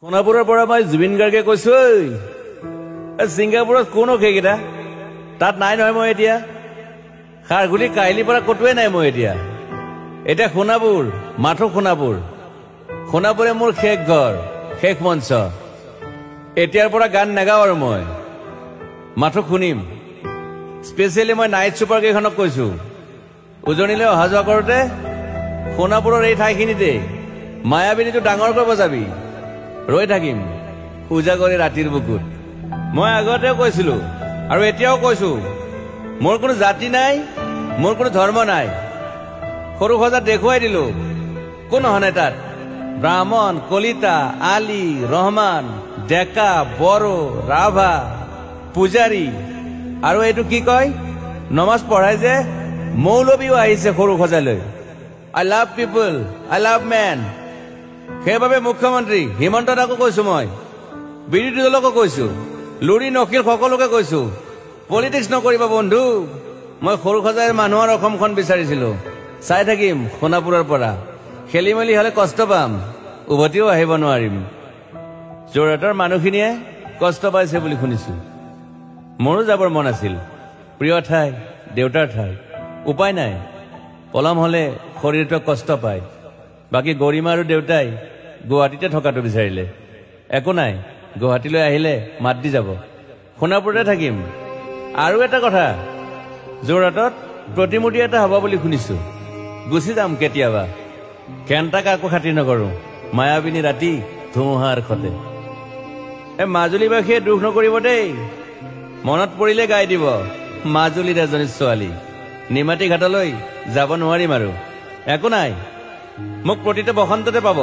সোনাপুৰৰ পৰা মই জুবিন গাৰ্গে কৈছো ছিংগাপুৰত কোন সেইকেইটা তাত নাই নহয় মই এতিয়া খাৰগুলি কাহিলীৰ পৰা কতোৱে নাই মই এতিয়া সোণাপুৰ মাথো সোণাপুৰে মোৰ শেষ ঘৰ শেষ মঞ্চ এতিয়াৰ পৰা গান নাগাওঁ আৰু মই মাথো শুনিম স্পেচিয়েলি মই নাইট ছুপাৰ কেইখনক কৈছো উজনিলৈ অহা যোৱা কৰোঁতে সোণাপুৰৰ এই ঠাইখিনিতে মায়াবিনীটো ডাঙৰকৈ বজাবি ৰৈ থাকিম উজাগৰি ৰাতিৰ বুকুত মই আগতেও কৈছিলো আৰু এতিয়াও কৈছো মোৰ কোনো জাতি নাই মোৰ কোনো ধৰ্ম নাই সৰু সজা দেখুৱাই দিলো কোন হনে তাত ব্ৰাহ্মণ কলিতা আলী ৰহমান ডেকা বড়ো ৰাভা পূজাৰী আৰু এইটো কি কয় নমাজ পঢ়াই যে মৌলবীও আহিছে সৰু সজালৈ I love people I love man সেইবাবে মুখ্যমন্ত্ৰী হিমন্ত দাকো কৈছো মই বিৰোধী দলকো কৈছো লুৰি নকিল সকলোকে কৈছো পলিটিক্স নকৰিবা বন্ধু মই সৰু সজাইৰ মানুহৰ অসমখন বিচাৰিছিলো চাই থাকিম সোণাপুৰৰ পৰা খেলি মেলি হলে কষ্ট পাম উভতিও আহিব নোৱাৰিম যোৰহাটৰ মানুহখিনিয়ে কষ্ট পাইছে বুলি শুনিছো মোৰো যাবৰ মন আছিল প্ৰিয় ঠাই দেউতাৰ ঠাই উপায় নাই পলম হলে শৰীৰটোৱে কষ্ট পায় বাকী গৰিমা আৰু দেউতাই গুৱাহাটীতে থকাটো বিচাৰিলে একো নাই গুৱাহাটীলৈ আহিলে মাত দি যাব সোণাপুৰতে থাকিম আৰু এটা কথা যোৰহাটত প্ৰতিমূৰ্তি এটা হ'ব বুলি শুনিছো গুচি যাম কেতিয়াবা কেণ্টা কাকো খাতিৰ নকৰো মায়াবিনী ৰাতি ধুমুহাৰ খতে মাজুলীবাসীয়ে দুখ নকৰিব দেই মনত পৰিলে গাই দিব মাজুলীৰ এজনী ছোৱালী নিমাতী ঘাটলৈ যাব নোৱাৰিম আৰু একো নাই মোক প্ৰতিটো বসন্ততে পাব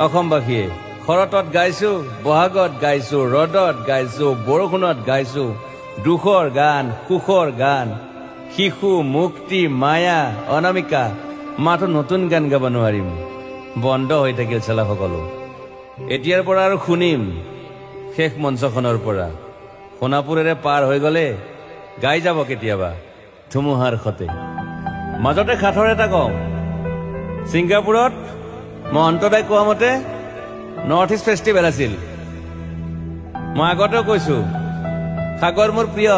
অসমবাসীয়ে শৰতত গাইছো বহাগত গাইছো ৰদত গাইছো বৰষুণত গাইছো দুখৰ গান সুখৰ গান শিশু মুক্তি মায়া অনামিকা মাথো নতুন গান গাব নোৱাৰিম বন্ধ হৈ থাকিল চেলা সকলো এতিয়াৰ পৰা আৰু শুনিম শেষ মঞ্চখনৰ পৰা সোণাপুৰেৰে পাৰ হৈ গলে গাই যাব কেতিয়াবা ধুমুহাৰ খতে মাজতে সাঁথৰ এটা কওঁ ছিংগাপুৰত মহন্তদাই কোৱা মতে নৰ্থ ইষ্ট ফেষ্টিভেল আছিল মই আগতেও কৈছো সাগৰ মোৰ প্ৰিয়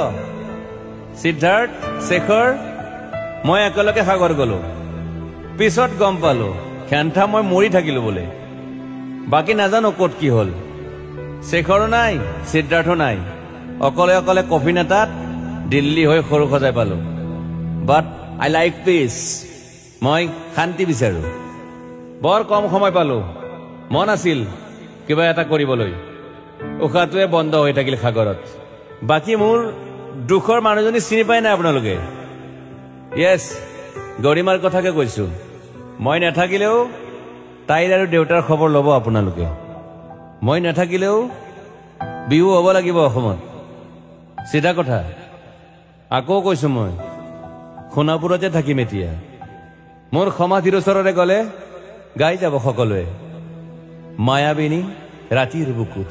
সিদ্ধাৰ্থ শেখৰ মই একেলগে সাগৰ গলো পিছত গম পালো খেন্থা মই মৰি থাকিলো বোলে বাকী নাজানো ক'ত কি হল শেখৰো নাই সিদ্ধাৰ্থো নাই অকলে অকলে কফিন এটাত দিল্লী হৈ সৰু সজাই পালো বাট আই লাইক পিচ মই শান্তি বিচাৰো বৰ কম সময় পালো মন আছিল কিবা এটা কৰিবলৈ উশাহটোৱে বন্ধ হৈ থাকিল সাগৰত বাকী মোৰ দুখৰ মানুহজনী চিনি পাই নাই আপোনালোকে য়েছ গৰিমাৰ কথাকে কৈছো মই নাথাকিলেও তাইৰ আৰু দেউতাৰ খবৰ ল'ব আপোনালোকে মই নাথাকিলেও বিহু হ'ব লাগিব অসমত চিধা কথা আকৌ কৈছো মই সোণাপুৰতে থাকিম এতিয়া মোৰ সমাধিৰ ওচৰৰে গলে গাই যাব সকলোৱে মায়াবিনী ৰাতিৰ বুকুত